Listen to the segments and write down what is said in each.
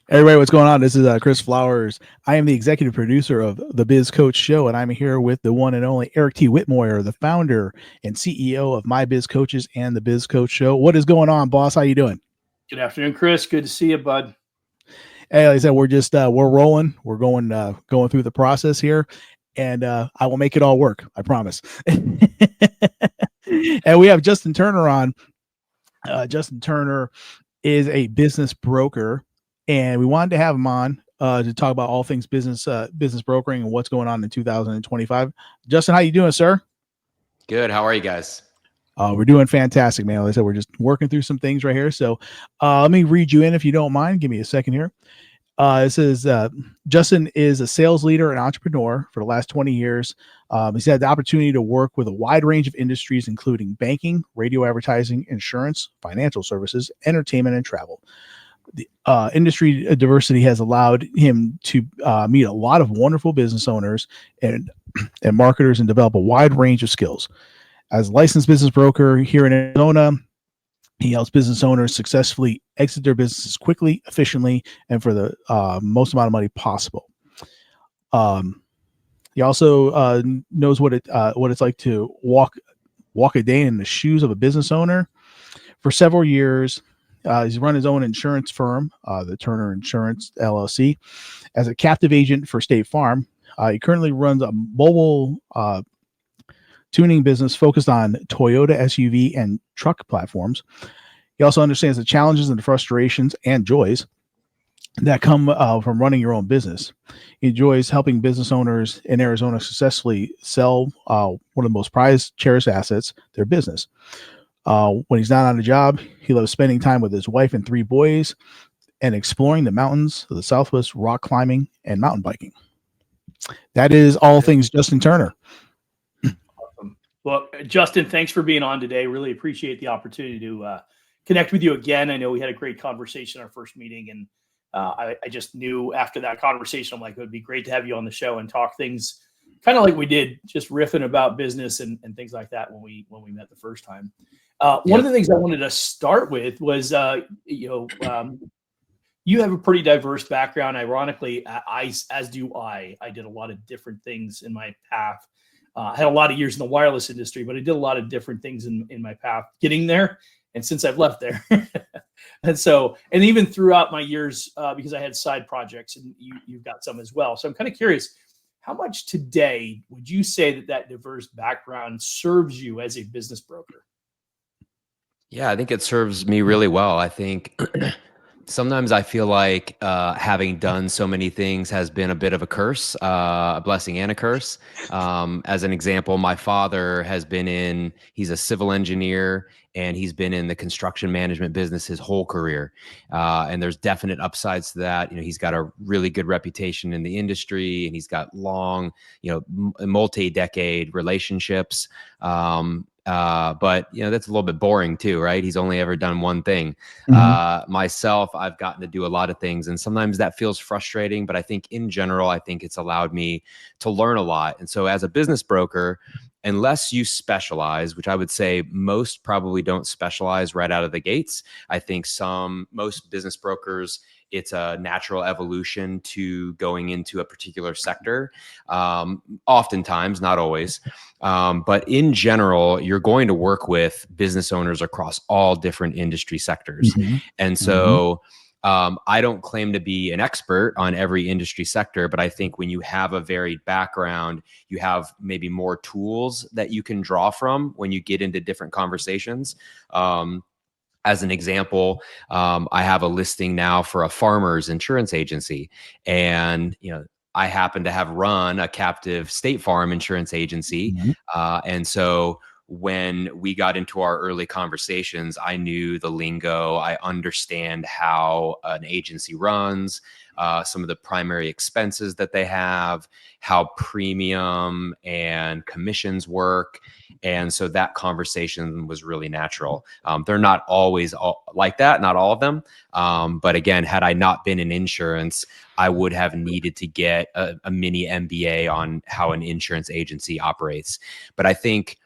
Everybody, what's going on? This is Chris Flowers. I am the executive producer of the Biz Coach Show, and I'm here with the one and only Eric T. Whitmoyer, the founder and CEO of My Biz Coaches and the Biz Coach Show. What is going on, boss? How you doing? Good afternoon, Chris. Good to see you, bud. Hey, like I said, we're just we're rolling. We're going through the process here, and I will make it all work. I promise. And we have Justin Turner on. Justin Turner is a business broker, and we wanted to have him on to talk about all things business brokering and what's going on in 2025. Justin, how you doing, sir? Good. How are you guys? We're doing fantastic, man. Like I said, we're just working through some things right here. So let me read you in if you don't mind. Give me a second here. It says Justin is a sales leader and entrepreneur for the last 20 years. He's had the opportunity to work with a wide range of industries, including banking, radio advertising, insurance, financial services, entertainment, and travel. The industry diversity has allowed him to meet a lot of wonderful business owners and marketers and develop a wide range of skills. As a licensed business broker here in Arizona, he helps business owners successfully exit their businesses quickly, efficiently, and for the most amount of money possible. He also knows what it's like to walk a day in the shoes of a business owner. For several years, he's run his own insurance firm, the Turner Insurance LLC, as a captive agent for State Farm. He currently runs a mobile tuning business focused on Toyota SUV and truck platforms. He also understands the challenges and the frustrations and joys that come from running your own business. He enjoys helping business owners in Arizona successfully sell one of the most prized, cherished assets, their business. When he's not on a job, he loves spending time with his wife and 3 boys and exploring the mountains of the Southwest, rock climbing, and mountain biking. That is all things Justin Turner. Well, Justin, thanks for being on today. Really appreciate the opportunity to connect with you again. I know we had a great conversation in our first meeting, and I just knew after that conversation, I'm like, it would be great to have you on the show and talk things kind of like we did, just riffing about business and things like that when we met the first time. One of the things I wanted to start with was, you have a pretty diverse background. Ironically, as do I. I did a lot of different things in my path. I had a lot of years in the wireless industry, but I did a lot of different things in my path getting there. And since I've left there, and even throughout my years, because I had side projects, and you've got some as well. So I'm kind of curious, how much today would you say that diverse background serves you as a business broker? Yeah, I think it serves me really well. I think sometimes I feel like having done so many things has been a bit of a curse, a blessing and a curse. As an example, my father he's a civil engineer, and he's been in the construction management business his whole career. And there's definite upsides to that. He's got a really good reputation in the industry, and he's got long, multi-decade relationships. But that's a little bit boring too, right? He's only ever done one thing. Myself, I've gotten to do a lot of things, and sometimes that feels frustrating, but I think in general, it's allowed me to learn a lot. And so as a business broker, unless you specialize, which I would say most probably don't specialize right out of the gates. I think most business brokers, it's a natural evolution to going into a particular sector. Oftentimes, not always. But in general, you're going to work with business owners across all different industry sectors. And so I don't claim to be an expert on every industry sector, but I think when you have a varied background, you have maybe more tools that you can draw from when you get into different conversations. As an example, I have a listing now for a farmer's insurance agency, and I happen to have run a captive State Farm insurance agency, and so when we got into our early conversations, I knew the lingo. I understand how an agency runs, some of the primary expenses that they have, how premium and commissions work. And so that conversation was really natural. They're not always like that, not all of them. But again, had I not been in insurance, I would have needed to get a mini MBA on how an insurance agency operates. But I think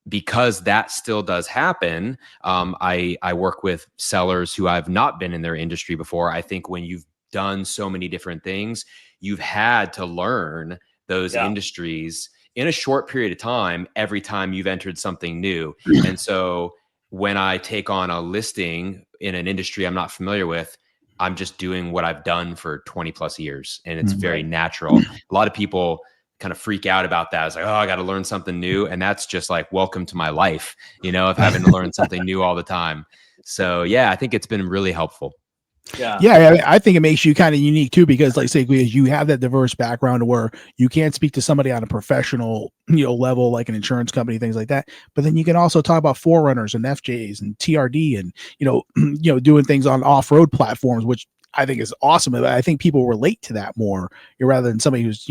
because that still does happen, I work with sellers who I've not been in their industry before. I think when you've done so many different things, you've had to learn those industries in a short period of time every time you've entered something new. And so when I take on a listing in an industry I'm not familiar with, I'm just doing what I've done for 20 plus years. And it's very natural. A lot of people kind of freak out about that. It's like, oh, I got to learn something new. And that's just like, welcome to my life, of having to learn something new all the time. So yeah, I think it's been really helpful. Yeah, I think it makes you kind of unique too, because like say you have that diverse background where you can't speak to somebody on a professional, level, like an insurance company, things like that. But then you can also talk about forerunners and FJs and TRD and, doing things on off-road platforms, which I think is awesome. I think people relate to that more rather than somebody who's,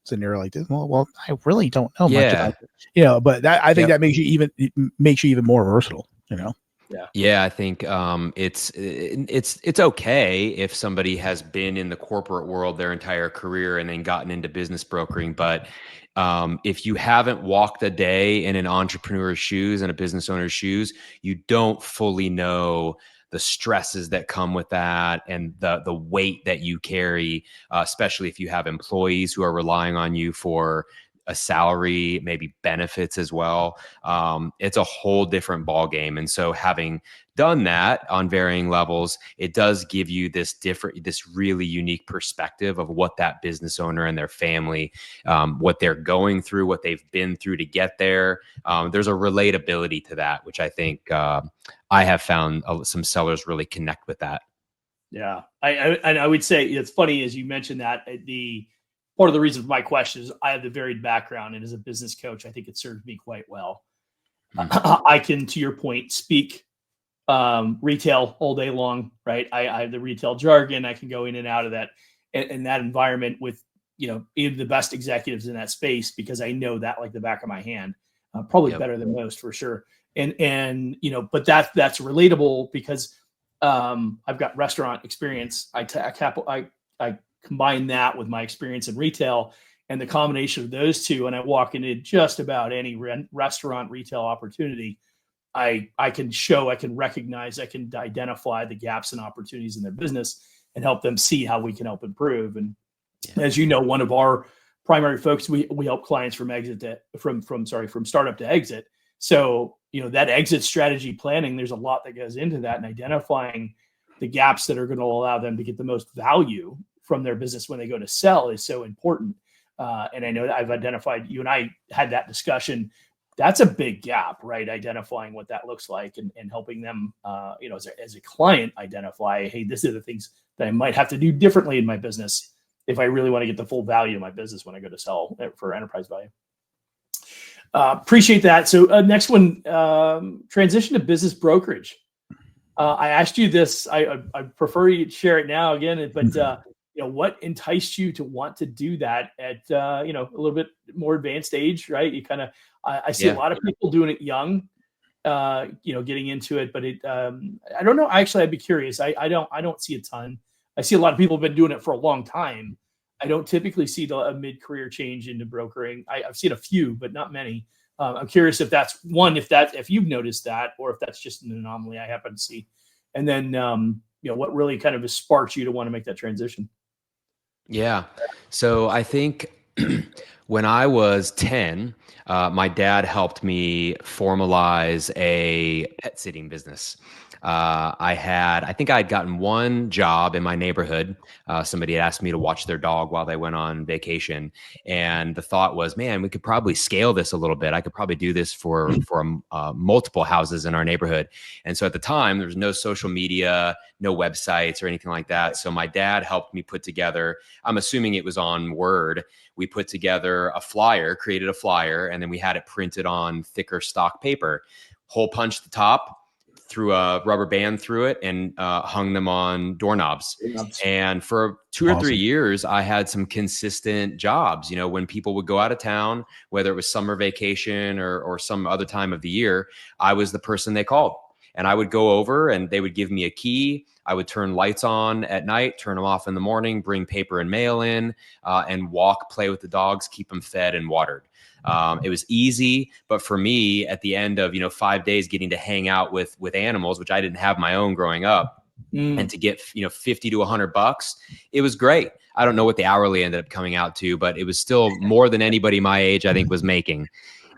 sitting there like this. Well, I really don't know much about it, but that, I think that makes you even more versatile, Yeah, I think it's okay if somebody has been in the corporate world their entire career and then gotten into business brokering. But if you haven't walked a day in an entrepreneur's shoes and a business owner's shoes, you don't fully know the stresses that come with that and the weight that you carry, especially if you have employees who are relying on you for a salary, maybe benefits as well. It's a whole different ball game. And so having done that on varying levels, it does give you this really unique perspective of what that business owner and their family, what they're going through, what they've been through to get there. There's a relatability to that, which I think I have found some sellers really connect with that. Yeah. I would say it's funny as you mentioned that part of the reason for my question is I have the varied background, and as a business coach, I think it serves me quite well. I can, to your point, speak retail all day long, right? I have the retail jargon. I can go in and out of that in that environment with, even the best executives in that space, because I know that like the back of my hand, probably better than most for sure. And but that's relatable because I've got restaurant experience. I combine that with my experience in retail, and the combination of those two, and I walk into just about any restaurant retail opportunity, I can recognize, I can identify the gaps and opportunities in their business and help them see how we can help improve. And as you know, one of our primary focus, we help clients from startup to exit. So, that exit strategy planning, there's a lot that goes into that, and identifying the gaps that are going to allow them to get the most value from their business when they go to sell is so important. And I know that I've identified, you and I had that discussion. That's a big gap, right? Identifying what that looks like and helping them, as a client identify, hey, these are the things that I might have to do differently in my business if I really want to get the full value of my business when I go to sell for enterprise value. Appreciate that. So next one, transition to business brokerage. I asked you this. I prefer you to share it now again, but what enticed you to want to do that at a little bit more advanced age, right? You kind of I see a lot of people doing it young, getting into it, but I don't know. Actually, I'd be curious. I don't see a ton. I see a lot of people have been doing it for a long time. I don't typically see a mid-career change into brokering. I've seen a few, but not many. I'm curious if you've noticed that, or if that's just an anomaly I happen to see. And then, what really kind of sparked you to want to make that transition? Yeah. So I think when I was 10, my dad helped me formalize a pet sitting business. I think I'd gotten one job in my neighborhood. Somebody had asked me to watch their dog while they went on vacation. And the thought was, man, we could probably scale this a little bit. I could probably do this for multiple houses in our neighborhood. And so at the time, there was no social media, no websites or anything like that. So my dad helped me put together, I'm assuming it was on Word. We put together created a flyer, and then we had it printed on thicker stock paper, hole punched the top, threw a rubber band through it, and hung them on doorknobs. And for 2 or 3 years, I had some consistent jobs. When people would go out of town, whether it was summer vacation or some other time of the year, I was the person they called. And I would go over and they would give me a key. I would turn lights on at night, turn them off in the morning, bring paper and mail in, and walk, play with the dogs, keep them fed and watered. It was easy, but for me, at the end of 5 days, getting to hang out with animals, which I didn't have my own growing up, and to get $50 to $100, it was great. I don't know what the hourly ended up coming out to, but it was still more than anybody my age, I think, was making.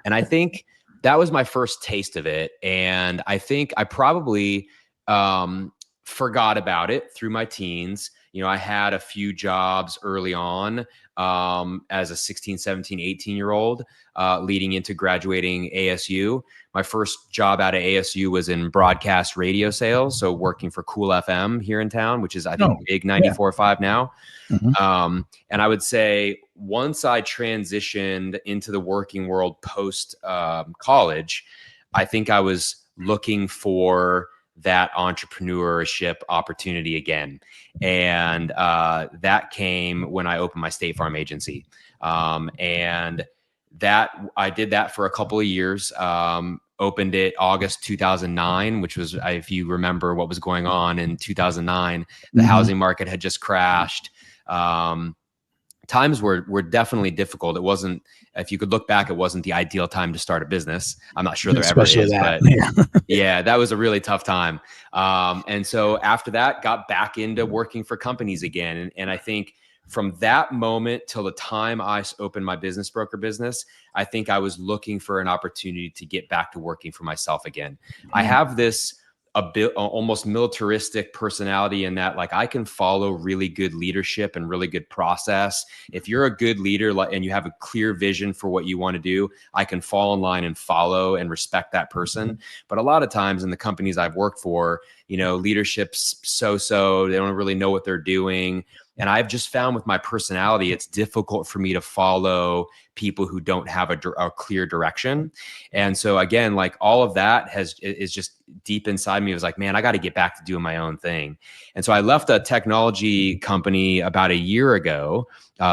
And I think that was my first taste of it. And I think I probably forgot about it through my teens. I had a few jobs early on as a 16, 17, 18-year-old leading into graduating ASU. My first job out of ASU was in broadcast radio sales. So working for Cool FM here in town, which is, I think, big 94.5 now. And I would say once I transitioned into the working world post college, I think I was looking for that entrepreneurship opportunity again. And that came when I opened my State Farm agency. And that I did that for a couple of years. Opened it August 2009, which was, if you remember what was going on in 2009, the housing market had just crashed. Times were definitely difficult. It wasn't, if you could look back, it wasn't the ideal time to start a business. I'm not sure there Especially ever is, but yeah, that was a really tough time. And so after that, got back into working for companies again. And I think from that moment till the time I opened my business broker business, I think I was looking for an opportunity to get back to working for myself again. I have this a bit almost militaristic personality in that, like, I can follow really good leadership and really good process. If you're a good leader and you have a clear vision for what you want to do, I can fall in line and follow and respect that person. But a lot of times in the companies I've worked for, leadership's so-so, they don't really know what they're doing. And I've just found with my personality, it's difficult for me to follow people who don't have a clear direction. And so again, like, all of that is just deep inside me. It was like, man, I got to get back to doing my own thing. And so I left a technology company about a year ago,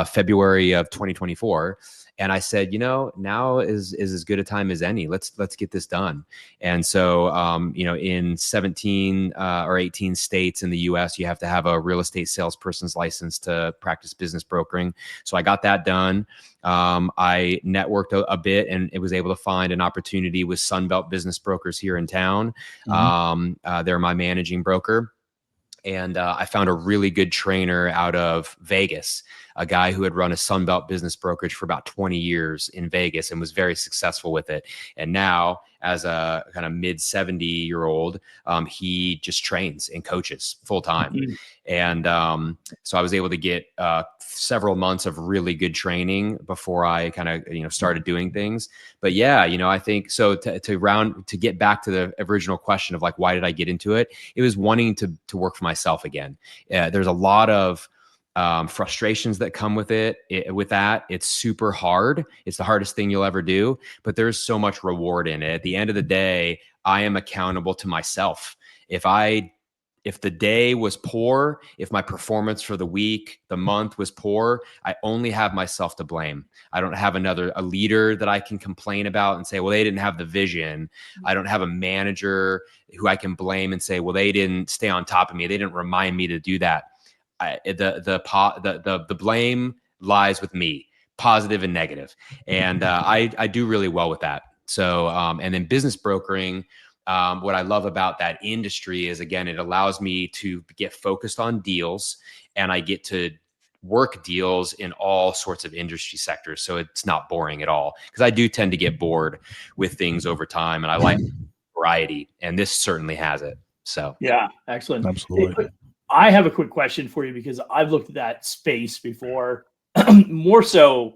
February of 2024. And I said, now is as good a time as any. Let's get this done. And so, in 17 or 18 states in the US, you have to have a real estate salesperson's license to practice business brokering. So I got that done. I networked a bit and it was able to find an opportunity with Sunbelt Business Brokers here in town. They're my managing broker. And I found a really good trainer out of Vegas, a guy who had run a Sunbelt business brokerage for about 20 years in Vegas and was very successful with it. And now, as a kind of mid 70-year-old, he just trains and coaches full time. And so I was able to get several months of really good training before I kind of started doing things. But yeah, I think so. To get back to the original question of, like, why did I get into it? It was wanting to work for myself again. There's a lot of frustrations that come with it. With that, it's super hard. It's the hardest thing you'll ever do, but there's so much reward in it. At the end of the day, I am accountable to myself. If the day was poor, if my performance for the week, the month was poor, I only have myself to blame. I don't have a leader that I can complain about and say, well, they didn't have the vision. I don't have a manager who I can blame and say, well, they didn't stay on top of me. They didn't remind me to do that. The blame lies with me, positive and negative. And I do really well with that. So, and then business brokering, what I love about that industry is, again, it allows me to get focused on deals, and I get to work deals in all sorts of industry sectors. So it's not boring at all, because I do tend to get bored with things over time, and I like variety, and this certainly has it. So yeah, excellent. Absolutely. I have a quick question for you, because I've looked at that space before, more so,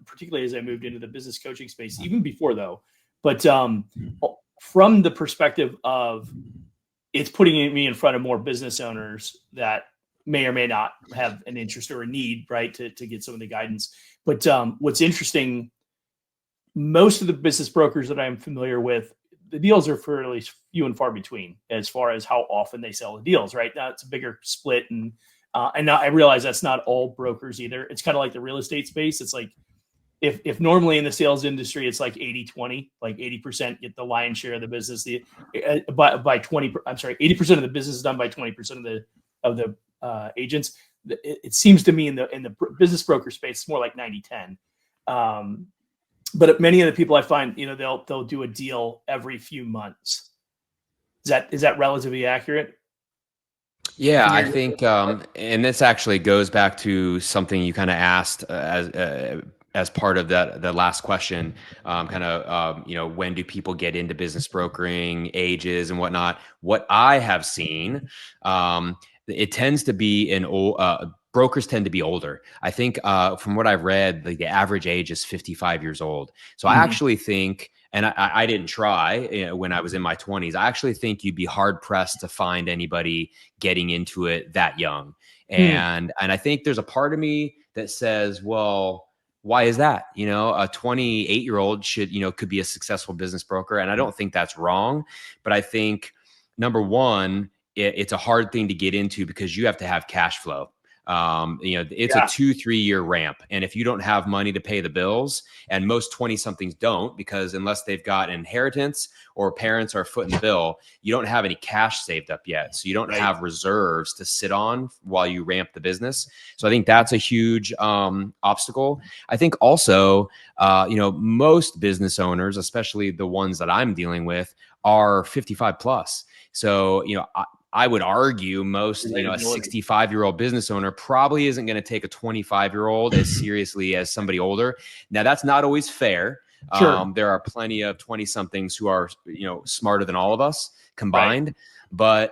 particularly as I moved into the business coaching space, even before though. But from the perspective of, it's putting me in front of more business owners that may or may not have an interest or a need, right, to get some of the guidance. But what's interesting, most of the business brokers that I'm familiar with, the deals are fairly few and far between as far as how often they sell the deals, right? Now it's a bigger split. And now I realize that's not all brokers either. It's kind of like the real estate space. It's like, if normally in the sales industry, it's like 80-20, like 80% get the lion's share of the business, by 20, I'm sorry, 80% of the business is done by 20% of the agents. It seems to me in the business broker space, it's more like 90-10. But many of the people I find, they'll do a deal every few months. Is that relatively accurate? Yeah, I think, and this actually goes back to something you kind of asked as part of the last question, when do people get into business brokering, ages and whatnot? What I have seen, it tends to be brokers tend to be older. I think from what I've read, the average age is 55 years old. So I actually think, and I didn't try when I was in my 20s, I actually think you'd be hard pressed to find anybody getting into it that young. And I think there's a part of me that says, well, why is that? A 28-year-old could be a successful business broker. And I don't think that's wrong. But I think, number one, it's a hard thing to get into because you have to have cash flow. It's a 2-3 year ramp. And if you don't have money to pay the bills, and most 20 somethings don't, because unless they've got inheritance or parents are footing the bill, you don't have any cash saved up yet. So you don't have reserves to sit on while you ramp the business. So I think that's a huge obstacle. I think also, most business owners, especially the ones that I'm dealing with, are 55 plus. So, I would argue most, a 65-year-old business owner probably isn't going to take a 25-year-old as seriously as somebody older. Now, that's not always fair. Sure. There are plenty of 20-somethings who are, smarter than all of us combined, but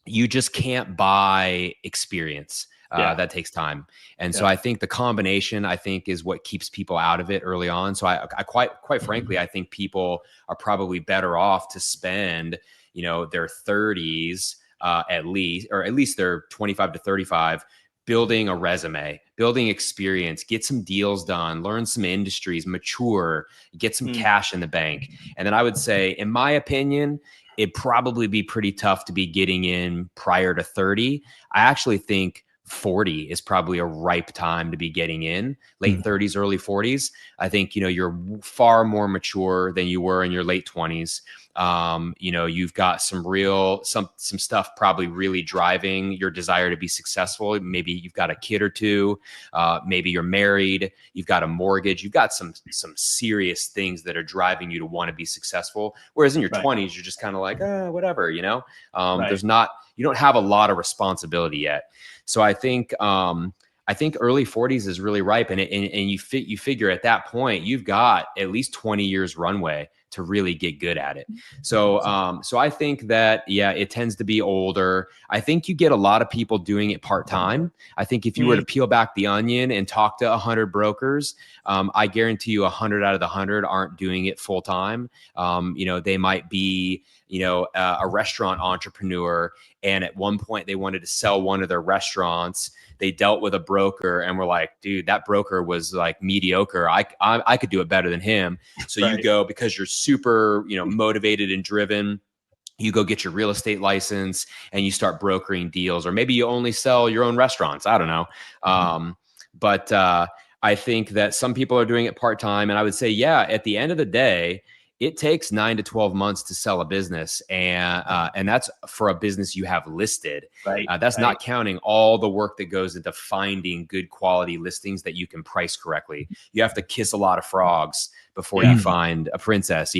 you just can't buy experience. That takes time. And so I think the combination, is what keeps people out of it early on. So I quite frankly, I think people are probably better off to spend their 30s at least their 25 to 35, building a resume, building experience, get some deals done, learn some industries, mature, get some cash in the bank. And then I would say, in my opinion, it'd probably be pretty tough to be getting in prior to 30. I actually think 40 is probably a ripe time to be getting in. Late 30s, early 40s. I think, you're far more mature than you were in your late 20s. You've got some stuff probably really driving your desire to be successful. Maybe you've got a kid or two. Maybe you're married. You've got a mortgage. You've got some serious things that are driving you to want to be successful. Whereas in your 20s, you're just kind of like, whatever, you don't have a lot of responsibility yet. So I think early 40s is really ripe, and you figure at that point you've got at least 20 years runway to really get good at it. So I think that, it tends to be older. I think you get a lot of people doing it part-time. I think if you were to peel back the onion and talk to 100 brokers, I guarantee you 100 out of the 100 aren't doing it full-time. They might be, a restaurant entrepreneur, and at one point they wanted to sell one of their restaurants. They dealt with a broker and were like, dude, that broker was like mediocre. I could do it better than him. So you go, because you're super, motivated and driven, you go get your real estate license and you start brokering deals, or maybe you only sell your own restaurants. I don't know. But I think that some people are doing it part-time. And I would say, at the end of the day, it takes 9 to 12 months to sell a business, and that's for a business you have listed. That's not counting all the work that goes into finding good quality listings that you can price correctly. You have to kiss a lot of frogs before you find a princess,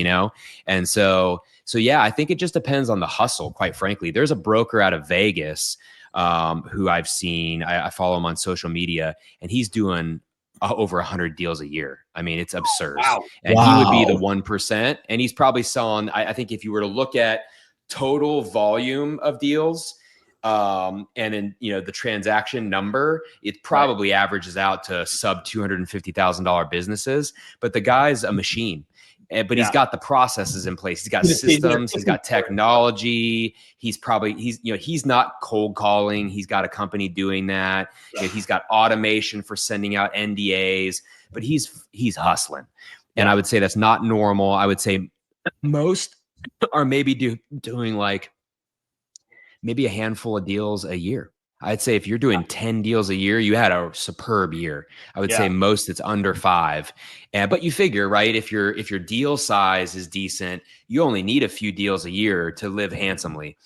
And so I think it just depends on the hustle, quite frankly. There's a broker out of Vegas who I've seen. I follow him on social media, and he's doing over 100 deals a year. I mean, it's absurd. And he would be the 1%. And he's probably selling, I think if you were to look at total volume of deals, and in, the transaction number, it probably averages out to sub $250,000 businesses, but the guy's a machine. But he's got the processes in place. He's got systems. He's got technology. He's not cold calling. He's got a company doing that. He's got automation for sending out NDAs. But he's hustling, and I would say that's not normal. I would say most are maybe doing like maybe a handful of deals a year. I'd say if you're doing 10 deals a year, you had a superb year. I would say most it's under 5. But you figure, right, if your deal size is decent, you only need a few deals a year to live handsomely.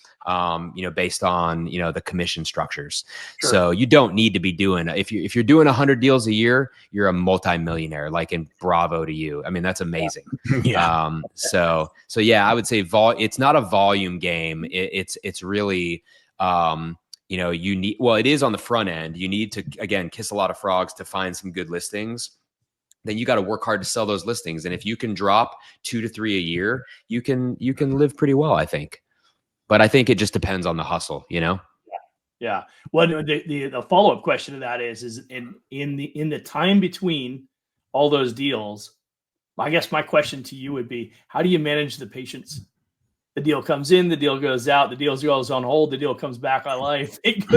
Based on, the commission structures. Sure. So you don't need to be doing, if you're doing 100 deals a year, you're a multimillionaire, like, and bravo to you. I mean, that's amazing. Yeah. So yeah, I would say it's not a volume game. It's really, you need, well, it is on the front end. You need to, again, kiss a lot of frogs to find some good listings. Then you got to work hard to sell those listings. And if you can drop 2 to 3 a year, you can live pretty well, I think. But I think it just depends on the hustle, Yeah. Well, the follow-up question to that is in the time between all those deals, I guess my question to you would be, how do you manage the patience? The deal comes in, the deal goes out, the deal goes on hold, the deal comes back on life. It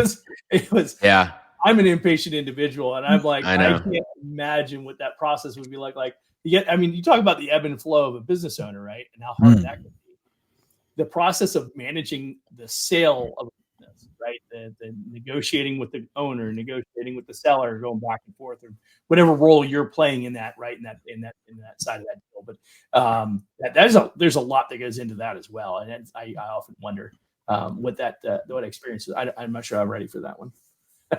was, yeah. I'm an impatient individual, and I'm like, I can't imagine what that process would be like. Like, you talk about the ebb and flow of a business owner, right? And how hard that can be. The process of managing the sale of a business, right? The negotiating with the owner, negotiating with the seller, going back and forth, or whatever role you're playing in that, right? In that side of that deal. But there's a lot that goes into that as well. And I often wonder what experience is. I'm not sure I'm ready for that one.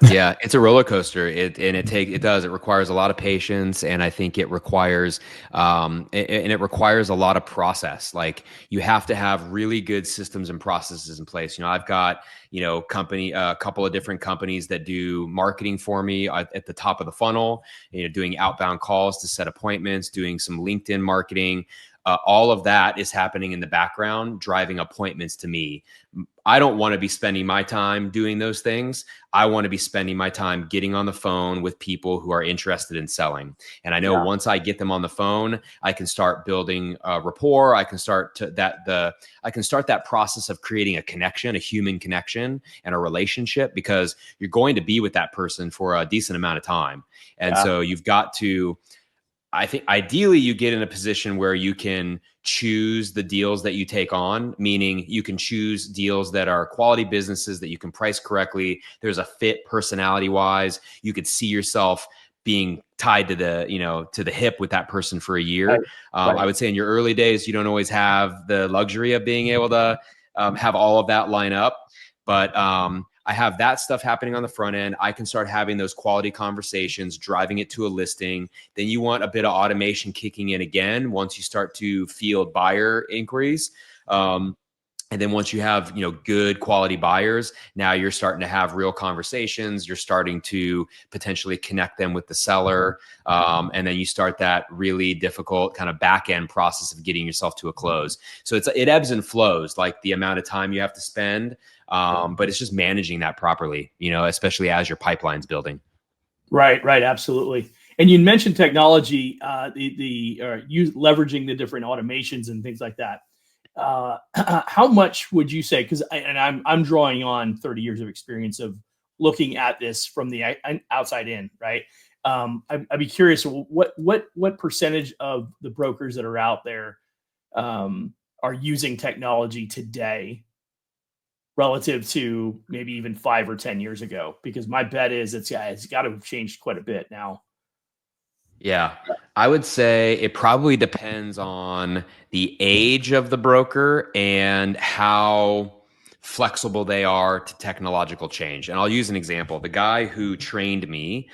Yeah, it's a roller coaster. It requires a lot of patience, and I think it requires it requires a lot of process. Like, you have to have really good systems and processes in place. I've got a couple of different companies that do marketing for me at the top of the funnel. Doing outbound calls to set appointments, doing some LinkedIn marketing. All of that is happening in the background, driving appointments to me. I don't want to be spending my time doing those things. I want to be spending my time getting on the phone with people who are interested in selling. And I know once I get them on the phone, I can start building a rapport. I can start that process of creating a connection, a human connection, and a relationship, because you're going to be with that person for a decent amount of time. And so you've got to, I think, ideally you get in a position where you can choose the deals that you take on, meaning you can choose deals that are quality businesses that you can price correctly. There's a fit personality wise. You could see yourself being tied to the hip with that person for a year. Right. I would say in your early days, you don't always have the luxury of being able to have all of that line up. But I have that stuff happening on the front end. I can start having those quality conversations, driving it to a listing. Then you want a bit of automation kicking in again once you start to field buyer inquiries. And then once you have, good quality buyers, now you're starting to have real conversations. You're starting to potentially connect them with the seller. And then you start that really difficult kind of back end process of getting yourself to a close. So it ebbs and flows, like the amount of time you have to spend. But it's just managing that properly, especially as your pipeline's building. Right. Absolutely. And you mentioned technology, leveraging the different automations and things like that. How much would you say? Because I'm drawing on 30 years of experience of looking at this from the outside in, right? I'd be curious, what percentage of the brokers that are out there are using technology today relative to maybe even 5 or 10 years ago? Because my bet is it's got to have changed quite a bit now. Yeah, I would say it probably depends on the age of the broker and how flexible they are to technological change. And I'll use an example. The guy who trained me,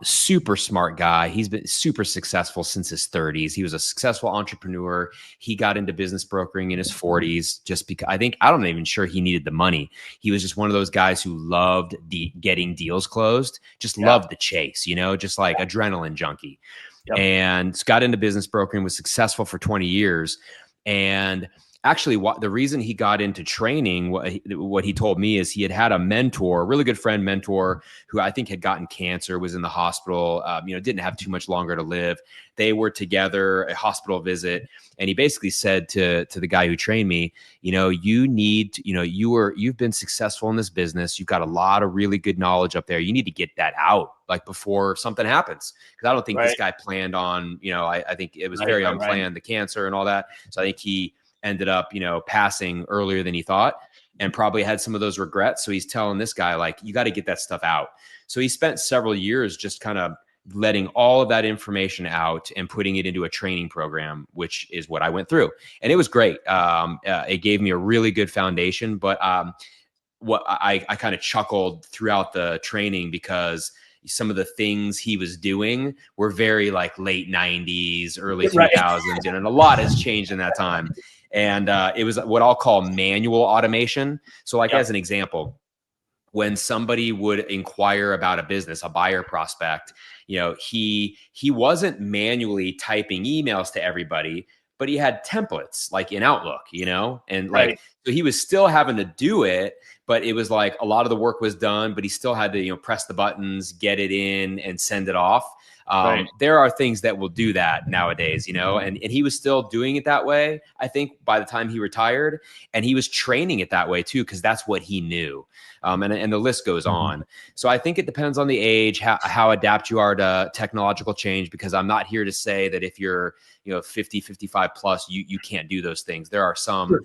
super smart guy. He's been super successful since his 30s. He was a successful entrepreneur. He got into business brokering in his 40s just because I'm not even sure he needed the money. He was just one of those guys who loved getting deals closed, just loved the chase, just like adrenaline junkie. Yep. And got into business brokering, was successful for 20 years. And actually, the reason he got into training, what he told me is he had a mentor, a really good friend mentor, who I think had gotten cancer, was in the hospital, didn't have too much longer to live. They were together, a hospital visit. And he basically said to the guy who trained me, you need to, you've been successful in this business. You've got a lot of really good knowledge up there. You need to get that out, like, before something happens. Because I don't think this guy planned on, I think it was very unplanned, the cancer and all that. So I think he ended up, passing earlier than he thought. and probably had some of those regrets. So he's telling this guy, like, you got to get that stuff out. So he spent several years just kind of letting all of that information out and putting it into a training program, which is what I went through. And it was great. It gave me a really good foundation, but what I kind of chuckled throughout the training because some of the things he was doing were very like late 90s, early 2000s, and a lot has changed in that time. And it was what I'll call manual automation. So like, as an example, when somebody would inquire about a business, a buyer prospect, he wasn't manually typing emails to everybody, but he had templates like in Outlook, and like, so he was still having to do it, but it was like a lot of the work was done, but he still had to, press the buttons, get it in and send it off. There are things that will do that nowadays, and he was still doing it that way, I think, by the time he retired, and he was training it that way too, because that's what he knew. And the list goes on. So I think it depends on the age, how adapt you are to technological change, because I'm not here to say that if you're 50, 55 plus, you can't do those things. There are some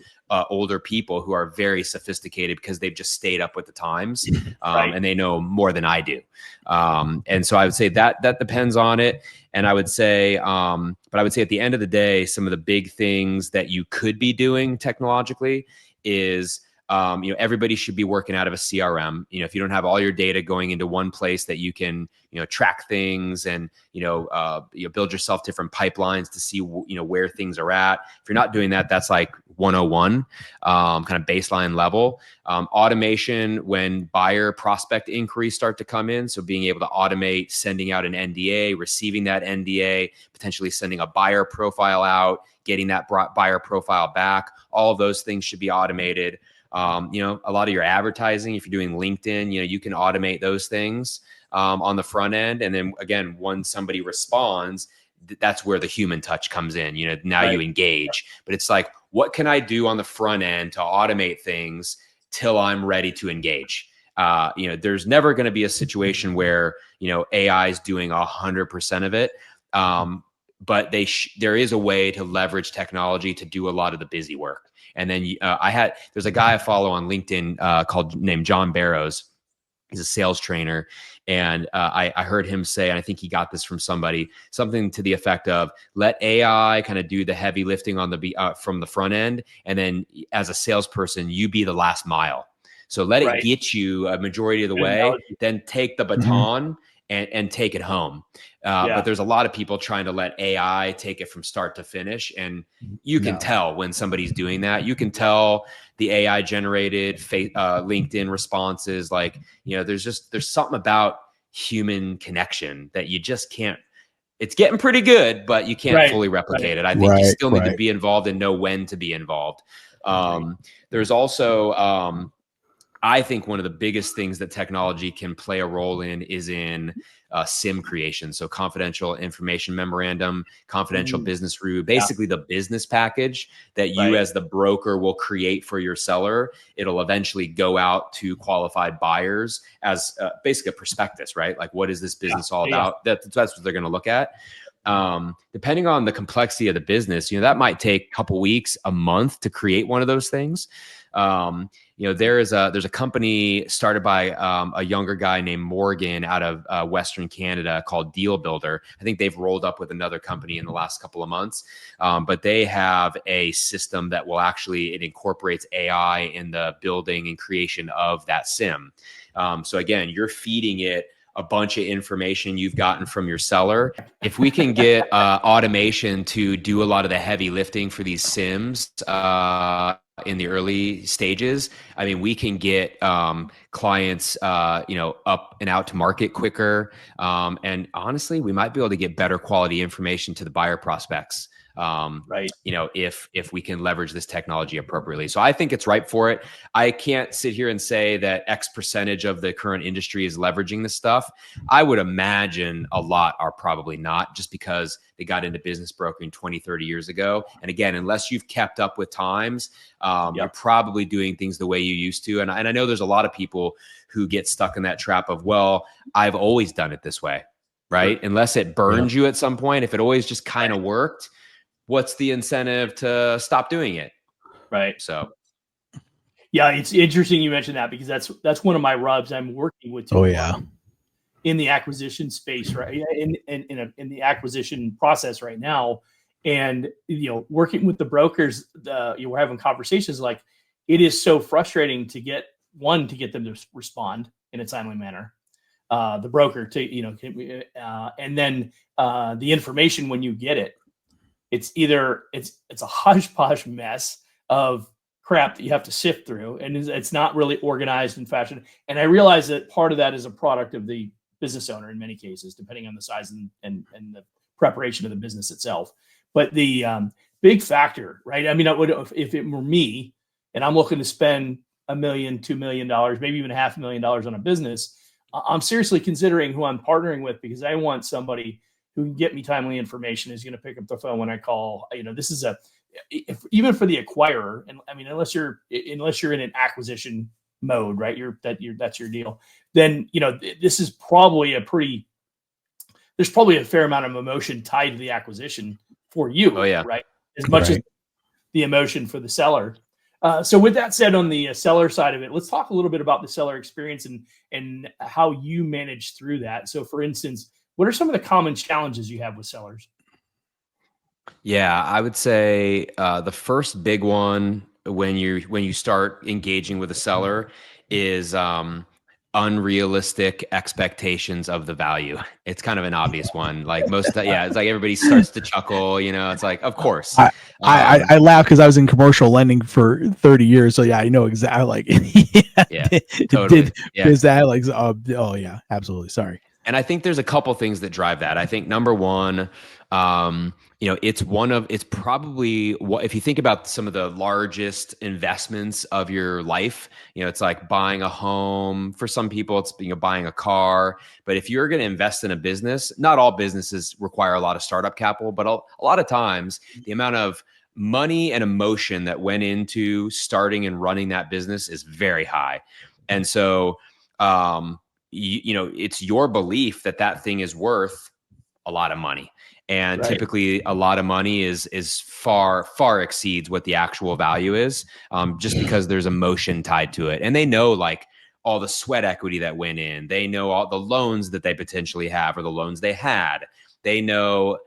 older people who are very sophisticated because they've just stayed up with the times, and they know more than I do. And so I would say that depends on it. And I would say, but I would say at the end of the day, some of the big things that you could be doing technologically is, everybody should be working out of a CRM. If you don't have all your data going into one place that you can, track things and, build yourself different pipelines to see, where things are at. If you're not doing that, that's like 101, kind of baseline level. Automation when buyer prospect inquiries start to come in. So being able to automate sending out an NDA, receiving that NDA, potentially sending a buyer profile out, getting that buyer profile back. All of those things should be automated. A lot of your advertising, if you're doing LinkedIn, you can automate those things on the front end. And then again, when somebody responds, that's where the human touch comes in. Now you engage, but it's like, what can I do on the front end to automate things till I'm ready to engage? There's never going to be a situation where, AI is doing 100% of it. But there is a way to leverage technology to do a lot of the busy work. And then there's a guy I follow on LinkedIn named John Barrows. He's a sales trainer. And I heard him say, and I think he got this from somebody, something to the effect of, let AI kind of do the heavy lifting from the front end. And then as a salesperson, you be the last mile. So let it get you a majority of the way, then take the baton and take it home. But there's a lot of people trying to let AI take it from start to finish. And you can tell when somebody's doing that. You can tell the AI generated LinkedIn responses. Like, there's something about human connection that you just can't. It's getting pretty good, but you can't fully replicate it. I think you still need to be involved and know when to be involved. There's also, I think one of the biggest things that technology can play a role in is in SIM creation. So confidential information memorandum, confidential business review, basically the business package that you as the broker will create for your seller. It'll eventually go out to qualified buyers as basically a prospectus, right? Like, what is this business all about? That's what they're going to look at. Depending on the complexity of the business, that might take a couple weeks, a month to create one of those things. There's a company started by a younger guy named Morgan out of Western Canada called Deal Builder. I think they've rolled up with another company in the last couple of months, but they have a system that it incorporates AI in the building and creation of that SIM. So again, you're feeding it a bunch of information you've gotten from your seller. If we can get automation to do a lot of the heavy lifting for these SIMs in the early stages, I mean, we can get clients, up and out to market quicker. And honestly, we might be able to get better quality information to the buyer prospects. If we can leverage this technology appropriately. So I think it's ripe for it. I can't sit here and say that X percentage of the current industry is leveraging this stuff. I would imagine a lot are probably not, just because they got into business brokering 20, 30 years ago. And again, unless you've kept up with times, you're probably doing things the way you used to. And I know there's a lot of people who get stuck in that trap of, well, I've always done it this way, right? Unless it burns you at some point, if it always just kind of worked, what's the incentive to stop doing it? Right. So. Yeah, it's interesting you mentioned that, because that's one of my rubs. I'm working with two Oh yeah. in the acquisition space, right? In the acquisition process right now, and working with the brokers, we're having conversations like, it is so frustrating to get them to respond in a timely manner, the broker to and then the information when you get it, it's either it's a hodgepodge mess of crap that you have to sift through, and it's not really organized in fashion. And I realize that part of that is a product of the business owner in many cases, depending on the size and the preparation of the business itself. But the big factor, right? I mean, if it were me and I'm looking to spend $1 million, $2 million, maybe even $500,000 on a business, I'm seriously considering who I'm partnering with, because I want somebody who can get me timely information, is going to pick up the phone when I call. This is even for the acquirer, and I mean, unless you're in an acquisition mode, right? That's your deal. Then this is probably there's probably a fair amount of emotion tied to the acquisition for you, Oh yeah. right? As much as the emotion for the seller. So with that said, on the seller side of it, let's talk a little bit about the seller experience and how you manage through that. So for instance, what are some of the common challenges you have with sellers? Yeah, I would say the first big one when you start engaging with a seller is unrealistic expectations of the value. It's kind of an obvious one. Like it's like everybody starts to chuckle. It's like, of course. I laugh because I was in commercial lending for 30 years. So yeah, I know exactly. Like, yeah, totally. Is that like, oh yeah, absolutely. Sorry. And I think there's a couple things that drive that. I think number one, it's probably if you think about some of the largest investments of your life, it's like buying a home. For some people, it's buying a car. But if you're going to invest in a business, not all businesses require a lot of startup capital, but a lot of times the amount of money and emotion that went into starting and running that business is very high. And so, it's your belief that thing is worth a lot of money. And Right. typically a lot of money is far exceeds what the actual value is, just because there's emotion tied to it. And they know like all the sweat equity that went in. They know all the loans that they potentially have or the loans they had. They know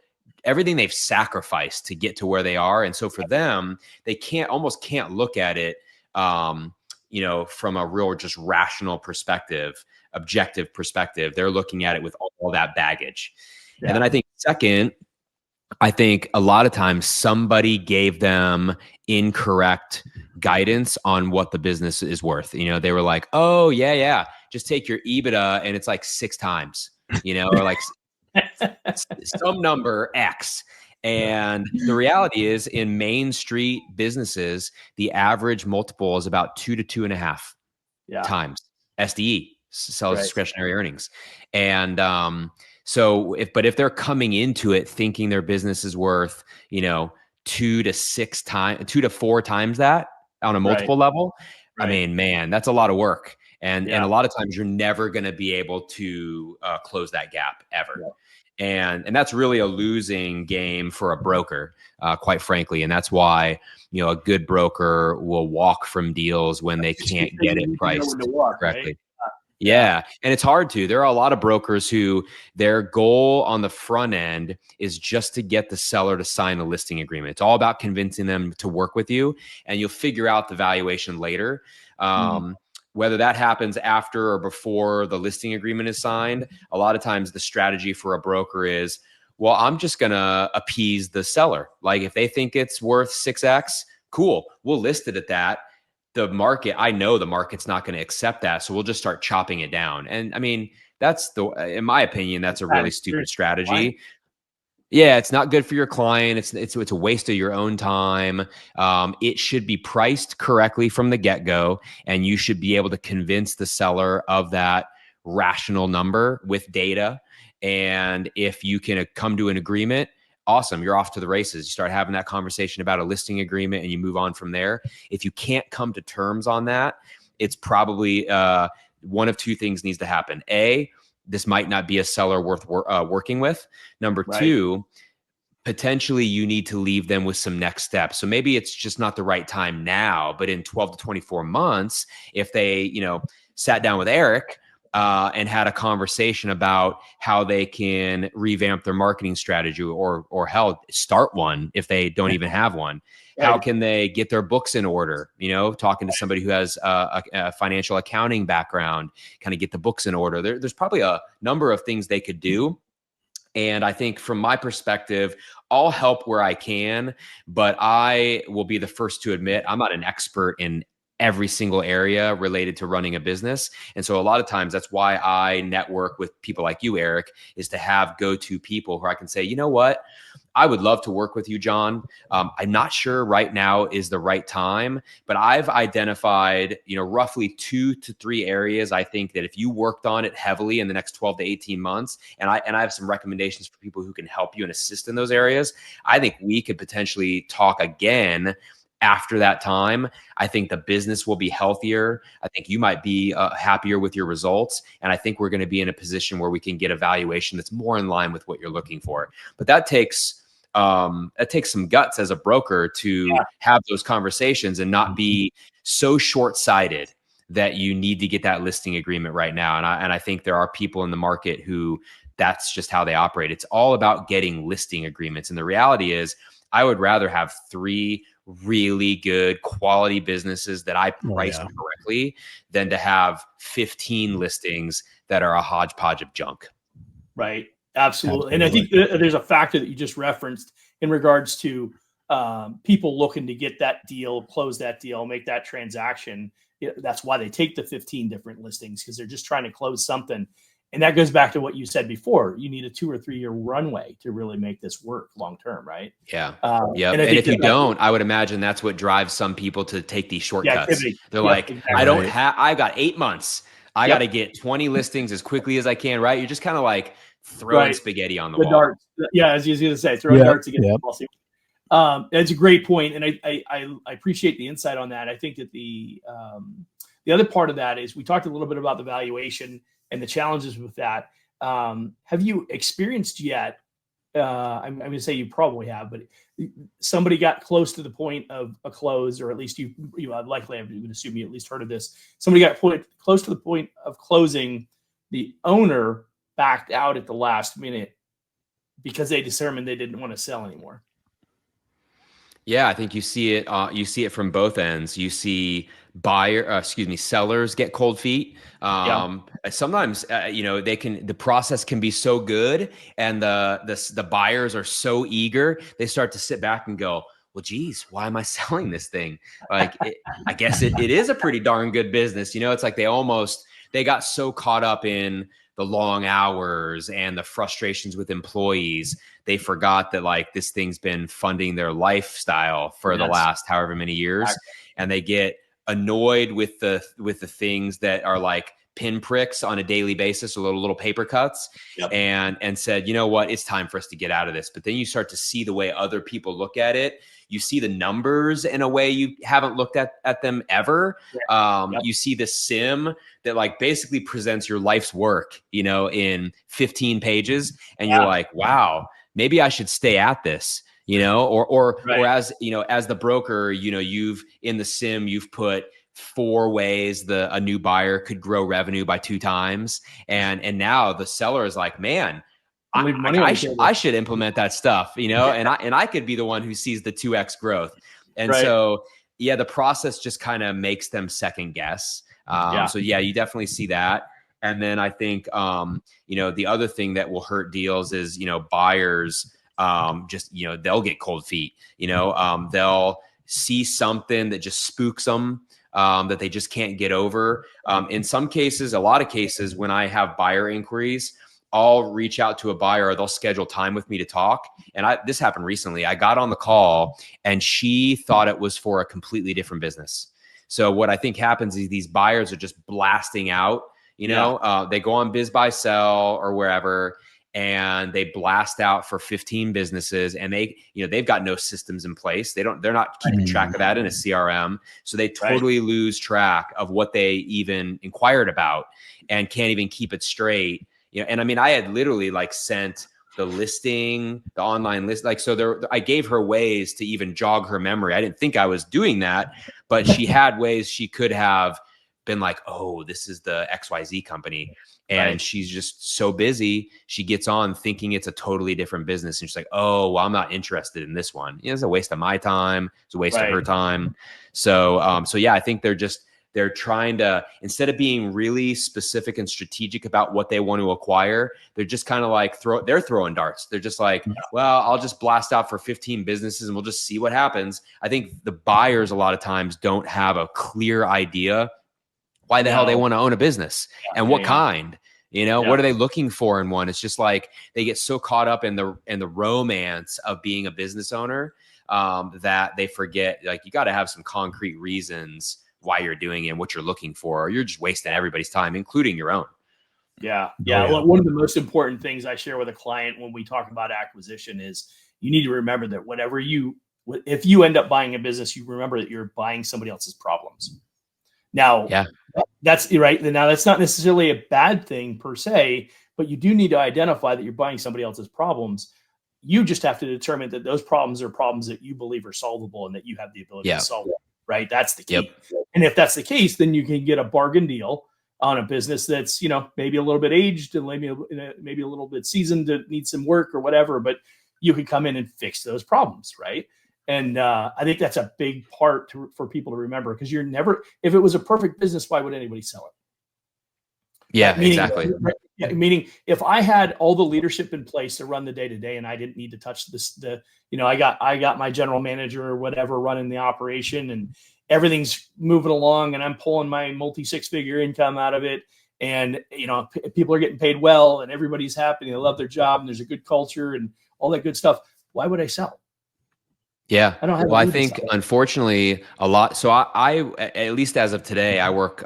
everything they've sacrificed to get to where they are. And so for them, they almost can't look at it, from a real just rational perspective, objective perspective. They're looking at it with all that baggage. Yeah. And then I think second, I think a lot of times somebody gave them incorrect guidance on what the business is worth. They were like, oh yeah, just take your EBITDA and it's like 6 times, or like some number X. And the reality is, in Main Street businesses, the average multiple is about 2 to 2.5 times SDE, sales discretionary earnings. And if they're coming into it thinking their business is worth 2 to 4 times that on a multiple level, I mean, man, that's a lot of work. And a lot of times you're never going to be able to close that gap ever. And that's really a losing game for a broker, quite frankly. And that's why, a good broker will walk from deals when they can't get it priced correctly. Right? Yeah. And it's hard to. There are a lot of brokers who their goal on the front end is just to get the seller to sign a listing agreement. It's all about convincing them to work with you, and you'll figure out the valuation later. Whether that happens after or before the listing agreement is signed, a lot of times the strategy for a broker is, well, I'm just going to appease the seller. Like if they think it's worth 6X, cool, we'll list it at that. I know the market's not going to accept that. So we'll just start chopping it down. And I mean, in my opinion, that's a really stupid strategy. Yeah, it's not good for your client. It's a waste of your own time. It should be priced correctly from the get-go, and you should be able to convince the seller of that rational number with data. And if you can come to an agreement, awesome, you're off to the races. You start having that conversation about a listing agreement and you move on from there. If you can't come to terms on that, it's probably one of two things needs to happen. A, this might not be a seller worth working with. Number two, potentially you need to leave them with some next steps. So maybe it's just not the right time now, but in 12 to 24 months, if they, sat down with Eric and had a conversation about how they can revamp their marketing strategy or hell, start one if they don't even have one. How can they get their books in order? Talking to somebody who has a financial accounting background, kind of get the books in order. There's probably a number of things they could do. And I think from my perspective, I'll help where I can, but I will be the first to admit I'm not an expert in every single area related to running a business. And so a lot of times that's why I network with people like you, Eric, is to have go-to people where I can say, you know what? I would love to work with you, John. I'm not sure right now is the right time, but I've identified, roughly 2 to 3 areas. I think that if you worked on it heavily in the next 12 to 18 months, and I have some recommendations for people who can help you and assist in those areas, I think we could potentially talk again after that time. I think the business will be healthier. I think you might be happier with your results. And I think we're going to be in a position where we can get a valuation that's more in line with what you're looking for. But that takes some guts as a broker to have those conversations and not be so short-sighted that you need to get that listing agreement right now. And I think there are people in the market who that's just how they operate. It's all about getting listing agreements. And the reality is I would rather have 3 really good quality businesses that I priced correctly than to have 15 listings that are a hodgepodge of junk. Right. Absolutely. And I think there's a factor that you just referenced in regards to people looking to get that deal, close that deal, make that transaction. That's why they take the 15 different listings, because they're just trying to close something. And that goes back to what you said before. You need a 2 or 3 year runway to really make this work long term, right? Yeah. And if you don't, I would imagine that's what drives some people to take these shortcuts. They're like, exactly. I got 8 months. I got to get 20 listings as quickly as I can, right? You're just kind of like throwing spaghetti on the wall. Darts. Yeah, as you was going to say, throwing darts against the ball. It's a great point, and I appreciate the insight on that. I think that the other part of that is we talked a little bit about the valuation and the challenges with that. Have you experienced yet? I'm going to say you probably have, but somebody got close to the point of a close, or at least you likely, I would assume you at least heard of this. Somebody got close to the point of closing. The owner backed out at the last minute because they determined they didn't want to sell anymore. Yeah, I think you see it. You see it from both ends. You see sellers get cold feet. Sometimes, the process can be so good, and the buyers are so eager. They start to sit back and go, well, geez, why am I selling this thing? Like, I guess it is a pretty darn good business. It's like they got so caught up in the long hours and the frustrations with employees, they forgot that like this thing's been funding their lifestyle for the last however many years. And they get annoyed with the things that are like pinpricks on a daily basis, or little paper cuts, and said, you know what, it's time for us to get out of this. But then you start to see the way other people look at it. You see the numbers in a way you haven't looked at them ever. You see the sim that like basically presents your life's work, in 15 pages. And you're like, wow, maybe I should stay at this, or as, as the broker, you've in the sim, you've put 4 ways a new buyer could grow revenue by 2 times. And now the seller is like, man, I should implement that stuff, and I could be the one who sees the 2x growth. And so, the process just kind of makes them second guess. So you definitely see that. And then I think, the other thing that will hurt deals is, buyers, they'll get cold feet, they'll see something that just spooks them, that they just can't get over. In some cases, a lot of cases, when I have buyer inquiries, I'll reach out to a buyer, or they'll schedule time with me to talk. And this happened recently. I got on the call and she thought it was for a completely different business. So what I think happens is these buyers are just blasting out, they go on Biz Buy Sell or wherever, and they blast out for 15 businesses, and they've got no systems in place. They're not keeping track of that in a CRM. So they totally lose track of what they even inquired about and can't even keep it straight. And I mean, I had literally like sent the listing, the online list. Like, so there, I gave her ways to even jog her memory. I didn't think I was doing that, but she had ways she could have been like, oh, this is the XYZ company. And she's just so busy. She gets on thinking it's a totally different business. And she's like, oh, well, I'm not interested in this one. It's a waste of my time. It's a waste of her time. So, so yeah, I think they're trying to, instead of being really specific and strategic about what they want to acquire, they're just kind of like they're throwing darts. They're just like, well, I'll just blast out for 15 businesses and we'll just see what happens. I think the buyers a lot of times don't have a clear idea why the hell they want to own a business and what kind, what are they looking for in one? It's just like they get so caught up in the romance of being a business owner that they forget, like, you got to have some concrete reasons why you're doing it and what you're looking for, or you're just wasting everybody's time, including your own. Yeah. One of the most important things I share with a client when we talk about acquisition is you need to remember that if you end up buying a business, you remember that you're buying somebody else's problems. Now, that's right. Now, that's not necessarily a bad thing per se, but you do need to identify that you're buying somebody else's problems. You just have to determine that those problems are problems that you believe are solvable and that you have the ability to solve them. Right. That's the key. And if that's the case, then you can get a bargain deal on a business that's, maybe a little bit aged and maybe a little bit seasoned to need some work or whatever, but you can come in and fix those problems. Right. And I think that's a big part for people to remember, because if it was a perfect business, why would anybody sell it? Yeah, exactly. Meaning if I had all the leadership in place to run the day-to-day and I didn't need to touch I got my general manager or whatever running the operation and everything's moving along and I'm pulling my multi-six-figure income out of it. And, people are getting paid well and everybody's happy and they love their job and there's a good culture and all that good stuff. Why would I sell? Yeah. I think unfortunately a lot. So I, at least as of today, I work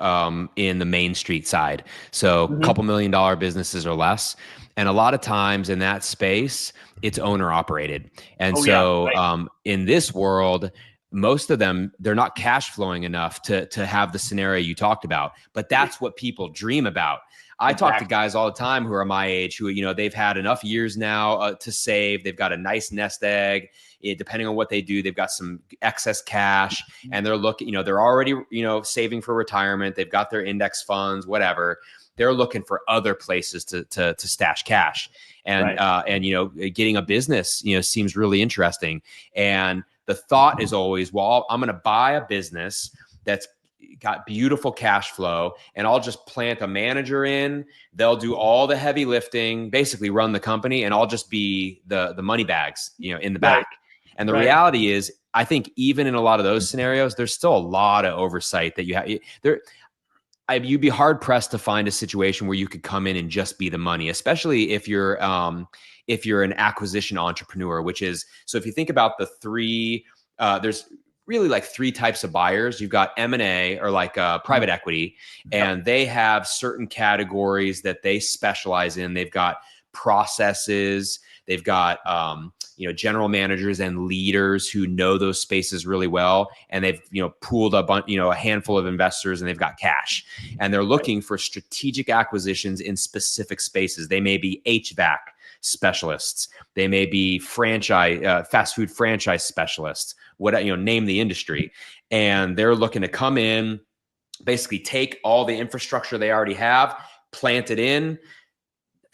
in the Main Street side. So a couple $1 million businesses or less. And a lot of times in that space, it's owner operated. And in this world, most of them, they're not cash flowing enough to have the scenario you talked about, but that's what people dream about. I talk to guys all the time who are my age who, they've had enough years now to save. They've got a nice nest egg. Depending on what they do, they've got some excess cash and they're looking, they're already, saving for retirement. They've got their index funds, whatever. They're looking for other places to stash cash. And, getting a business, seems really interesting. And the thought is always, well, I'm going to buy a business that's got beautiful cash flow and I'll just plant a manager in. They'll do all the heavy lifting, basically run the company, and I'll just be the money bags, in the back. And the reality is, I think even in a lot of those scenarios, there's still a lot of oversight that you have there. You'd be hard pressed to find a situation where you could come in and just be the money, especially if you're an acquisition entrepreneur, which is, so if you think about the three, there's really like three types of buyers. You've got M&A or like private equity, and they have certain categories that they specialize in. They've got processes, they've got general managers and leaders who know those spaces really well, and they've pooled up on a handful of investors, and they've got cash, and they're looking for strategic acquisitions in specific spaces. They may be HVAC specialists, they may be fast food franchise specialists, name the industry, and they're looking to come in, basically take all the infrastructure they already have, plant it in,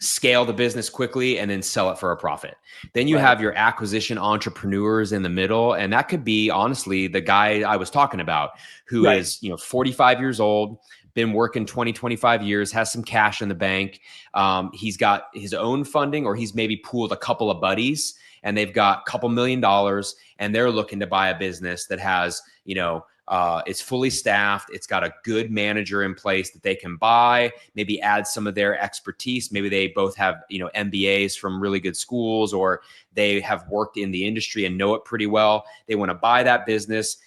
scale the business quickly, and then sell it for a profit. Then you have your acquisition entrepreneurs in the middle. And that could be, honestly, the guy I was talking about who is, 45 years old, been working 20, 25 years, has some cash in the bank. He's got his own funding, or he's maybe pooled a couple of buddies and they've got a couple $1 million, and they're looking to buy a business that has, it's fully staffed. It's got a good manager in place that they can buy, maybe add some of their expertise. Maybe they both have, MBAs from really good schools, or they have worked in the industry and know it pretty well. They want to buy that business,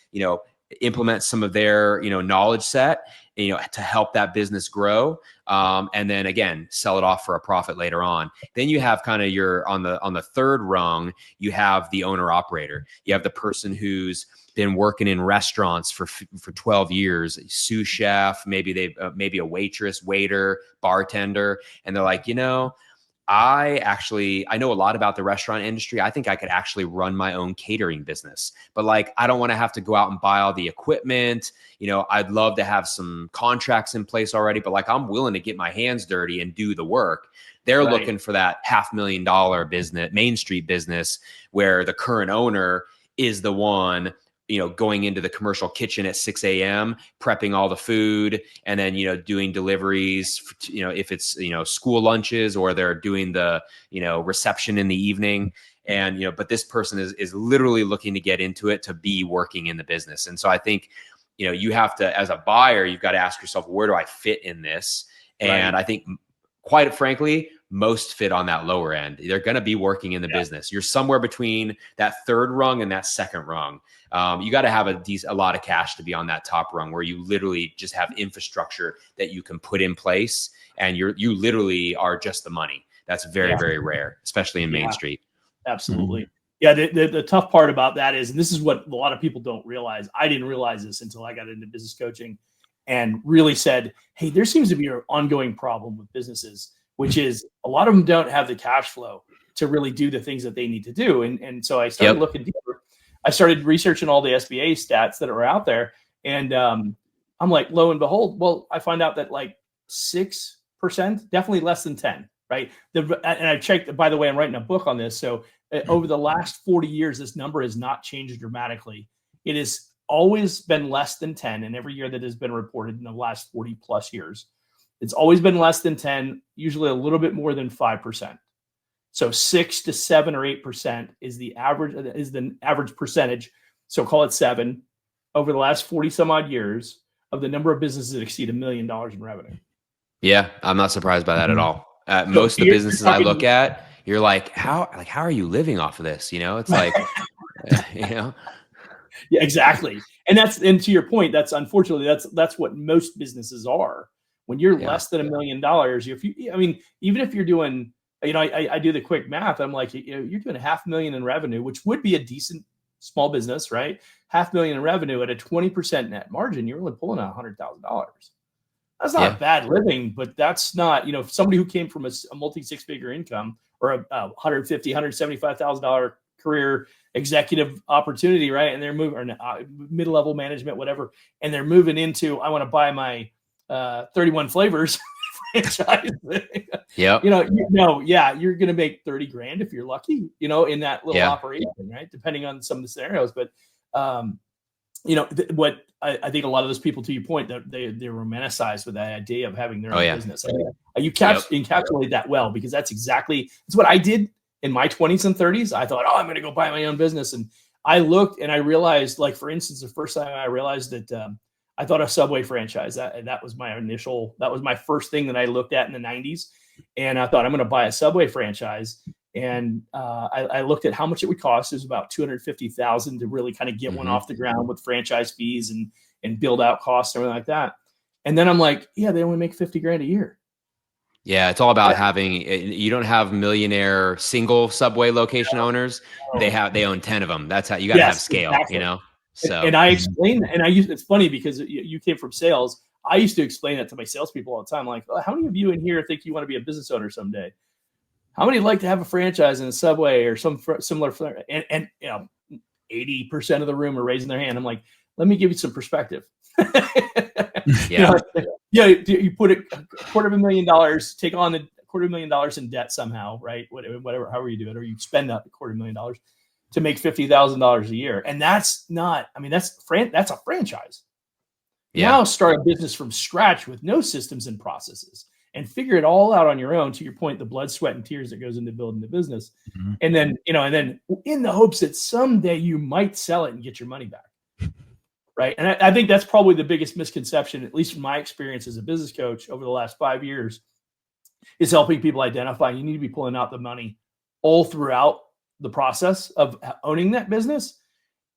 implement some of their, knowledge set, to help that business grow. And then again, sell it off for a profit later on. Then you have kind of on the third rung, you have the owner operator. You have the person who's been working in restaurants for 12 years, sous chef, maybe a waitress, waiter, bartender. And they're like, I know a lot about the restaurant industry. I think I could actually run my own catering business, but like, I don't want to have to go out and buy all the equipment. I'd love to have some contracts in place already, but like, I'm willing to get my hands dirty and do the work. They're looking for that $500,000 business, Main Street business, where the current owner is the one, going into the commercial kitchen at 6 a.m., prepping all the food, and then, doing deliveries, if it's, school lunches, or they're doing the, reception in the evening. And, but this person is literally looking to get into it to be working in the business. And so I think, you have to, as a buyer, you've got to ask yourself, where do I fit in this? And I think, quite frankly, most fit on that lower end. They're going to be working in the business. You're somewhere between that third rung and that second rung. You got to have a lot of cash to be on that top rung, where you literally just have infrastructure that you can put in place, and you literally are just the money. That's very, very rare, especially in Main Street. Absolutely. Yeah. The tough part about that is, and this is what a lot of people don't realize. I didn't realize this until I got into business coaching and really said, hey, there seems to be an ongoing problem with businesses, which is a lot of them don't have the cash flow to really do the things that they need to do. And so I started looking deeper. I started researching all the SBA stats that are out there. And I'm like, lo and behold, well, I find out that like 6%, definitely less than 10, right? And I checked, by the way, I'm writing a book on this. So over the last 40 years, this number has not changed dramatically. It has always been less than 10. And every year that has been reported in the last 40 plus years, it's always been less than 10, usually a little bit more than 5%. So 6 to 7 or 8% is the average percentage. So call it 7 over the last 40 some odd years of the number of businesses that exceed $1 million in revenue. Yeah, I'm not surprised by that at all. Most of the businesses I look at, you're like, how are you living off of this? It's like, Yeah, exactly. And to your point, that's unfortunately, that's what most businesses are. When you're less than $1 million, even if you're doing, I do the quick math. I'm like, you're doing $500,000 in revenue, which would be a decent small business, right? $500,000 in revenue at a 20% net margin, you're only pulling out $100,000. That's not bad living, but that's not, somebody who came from a multi six-figure income, or a $150,000, $175,000 career executive opportunity, right? And they're moving, or mid-level management, whatever, and they're moving into, I want to buy my 31 flavors franchise. Yeah. You're going to make 30 grand if you're lucky, in that little operation, right? Depending on some of the scenarios. But, what I think a lot of those people, to your point, that they're romanticized with that idea of having their own business. You encapsulate that well, because that's what I did in my 20s and 30s. I thought, I'm going to go buy my own business. And I looked and I realized, like, for instance, the first time I realized that, I thought a Subway franchise, that was my first thing that I looked at in the 90s. And I thought, I'm going to buy a Subway franchise. And I looked at how much it would cost. It was about $250,000 to really kind of get one off the ground with franchise fees and build out costs and everything like that. And then I'm like, they only make 50 grand a year. Yeah, it's all about you don't have millionaire single Subway location owners. They own 10 of them. That's how you got to have scale, exactly. So, and I explain that, and it's funny because you came from sales. I used to explain that to my salespeople all the time. Like, how many of you in here think you want to be a business owner someday? How many like to have a franchise in a Subway or some similar? And 80% of the room are raising their hand. I'm like, let me give you some perspective. You put a $250,000, take on $250,000 in debt somehow, right? Whatever, however you do it, or you spend up $250,000 to make $50,000 a year. And that's not, that's a franchise. Now start a business from scratch with no systems and processes and figure it all out on your own. To your point, the blood, sweat, and tears that goes into building the business. And then, and then in the hopes that someday you might sell it and get your money back. Right. And I think that's probably the biggest misconception, at least from my experience as a business coach over the last 5 years, is helping people identify you need to be pulling out the money all throughout the process of owning that business.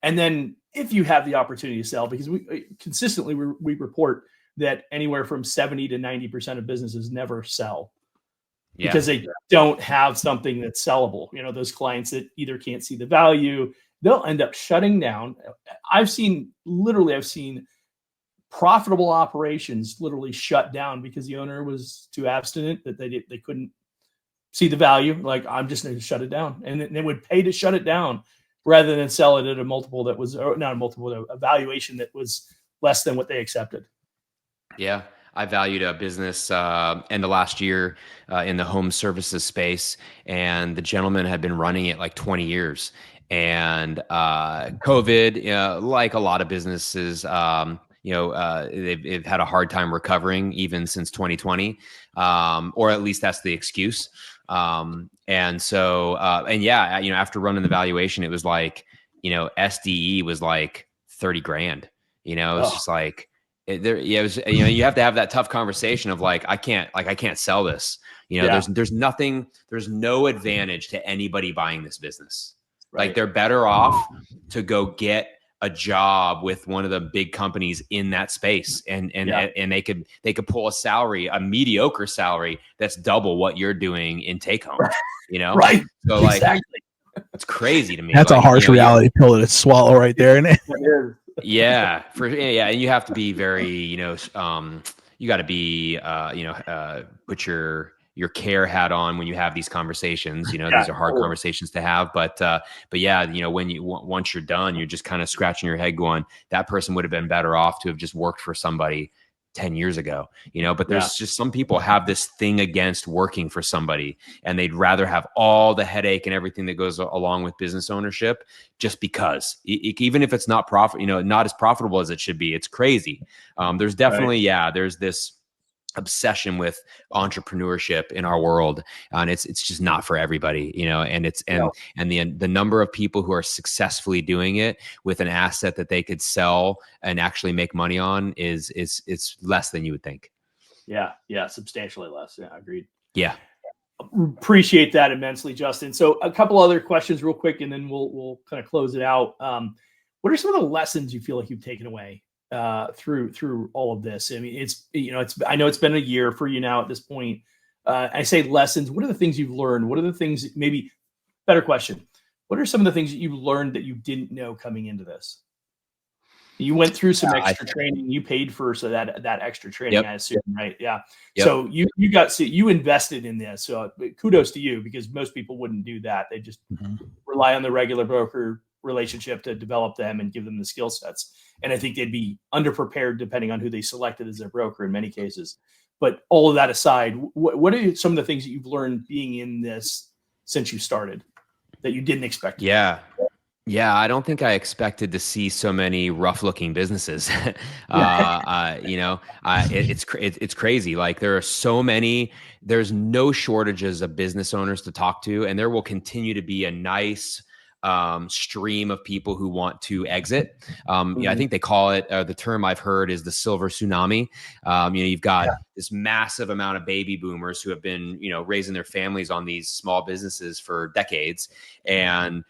And then if you have the opportunity to sell, because we consistently report that anywhere from 70 to 90% of businesses never sell because they don't have something that's sellable. Those clients that either can't see the value, they'll end up shutting down. I've seen profitable operations literally shut down because the owner was too abstinent, that they couldn't see the value, like, I'm just going to shut it down, and they would pay to shut it down rather than sell it at a multiple that was, or not a multiple, a valuation that was less than what they accepted. Yeah. I valued a business in the last year in the home services space, and the gentleman had been running it like 20 years. And COVID, like a lot of businesses, they've had a hard time recovering even since 2020, or at least that's the excuse. And so, after running the valuation, it was like, SDE was like 30 grand. It's just like, it was, you have to have that tough conversation of like, I can't sell this. There's no advantage to anybody buying this business. Right. Like, they're better off to go get a job with one of the big companies in that space, and they could pull a mediocre salary that's double what you're doing in take home. Right. So like, exactly. It's crazy to me. That's a harsh reality pill to swallow right there, isn't it? Yeah, and you have to be very, you got to be, put your care hat on when you have these conversations. These are hard conversations to have, but yeah, once you're done, you're just kind of scratching your head, going, that person would have been better off to have just worked for somebody 10 years ago, but there's just some people have this thing against working for somebody, and they'd rather have all the headache and everything that goes along with business ownership, just because even if it's not not as profitable as it should be. It's crazy. There's definitely, there's this obsession with entrepreneurship in our world, and it's just not for everybody, and the number of people who are successfully doing it with an asset that they could sell and actually make money on is less than you would think. Yeah, substantially less. Yeah, agreed. Yeah, appreciate that immensely, Justin. So a couple other questions real quick, and then we'll kind of close it out. What are some of the lessons you feel like you've taken away through all of this? I mean, I know it's been a year for you now at this point. I say lessons. What are the things you've learned? What are the things, maybe better question, what are some of the things that you've learned that you didn't know coming into this? You went through some extra training. You paid for that extra training, I assume, right? Yeah. Yep. So you invested in this. So kudos to you, because most people wouldn't do that. They just rely on the regular broker relationship to develop them and give them the skill sets. And I think they'd be underprepared depending on who they selected as their broker in many cases. But all of that aside, what are some of the things that you've learned being in this since you started that you didn't expect? Yeah, I don't think I expected to see so many rough-looking businesses. It's crazy. Like, there are so many. There's no shortages of business owners to talk to, and there will continue to be a nice stream of people who want to exit. I think they call it, the term I've heard is the silver tsunami. You've got this massive amount of baby boomers who have been, raising their families on these small businesses for decades, and